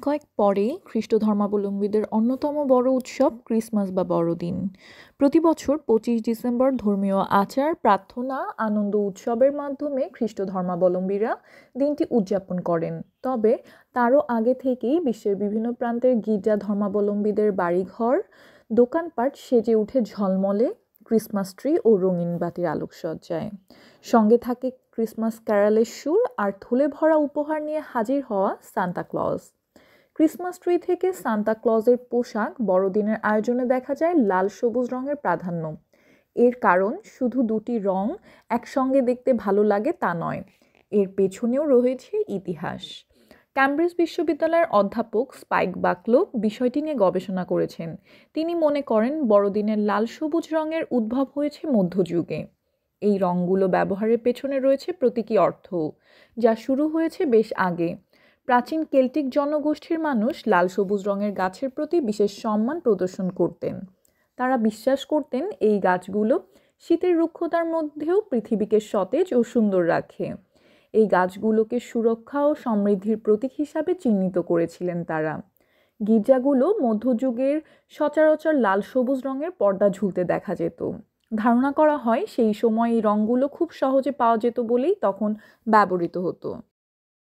কয়েক পরে খ্রিস্ট ধর্মাবলম্বীদের অন্যতম বড় উৎসব ক্রিসমাস বা বড়দিন। প্রতি বছর 25 ডিসেম্বর ধর্মীয় আচার, প্রার্থনা, আনন্দ উৎসবের মাধ্যমে খ্রিস্ট ধর্মাবলম্বীরা দিনটি উদযাপন করেন। তবে তারও আগে থেকেই বিশ্বের বিভিন্ন প্রান্তের গির্জা ধর্মাবলম্বীদের বাড়িঘর, দোকানপাট সেজে ওঠে ঝলমলে ক্রিসমাস ট্রি ও রঙিন বাতির আলোকসজ্জায়। সঙ্গে থাকে ক্রিসমাস ক্যারলের সুর আর থলে ভরা উপহার নিয়ে হাজির হওয়া সান্তা ক্লজ। ক্রিসমাস ট্রি থেকে সান্তা ক্লজের পোশাক, বড়দিনের আয়োজনে দেখা যায় লাল সবুজ রঙের প্রাধান্য। এর কারণ শুধু দুটি রং একসঙ্গে দেখতে ভালো লাগে তা নয়, এর পেছনেও রয়েছে ইতিহাস। ক্যামব্রিজ বিশ্ববিদ্যালয়ের অধ্যাপক স্পাইক বাকলো বিষয়টি নিয়ে গবেষণা করেছেন। তিনি মনে করেন বড়দিনের লাল সবুজ রঙের উদ্ভব হয়েছে মধ্যযুগে। এই রঙগুলো ব্যবহারের পেছনে রয়েছে প্রতীকী অর্থ, যা শুরু হয়েছে বেশ আগে। প্রাচীন কেল্টিক জনগোষ্ঠীর মানুষ লাল সবুজ রঙের গাছের প্রতি বিশেষ সম্মান প্রদর্শন করতেন। তারা বিশ্বাস করতেন এই গাছগুলো শীতের রুক্ষতার মধ্যেও পৃথিবীকে সতেজ ও সুন্দর রাখে। এই গাছগুলোকে সুরক্ষা ও সমৃদ্ধির প্রতীক হিসাবে চিহ্নিত করেছিলেন তারা। গির্জাগুলো মধ্যযুগের সচরাচর লাল সবুজ রঙের পর্দা ঝুলতে দেখা যেত। ধারণা করা হয় সেই সময় এই রঙগুলো খুব সহজে পাওয়া যেত বলেই তখন ব্যবহৃত হতো।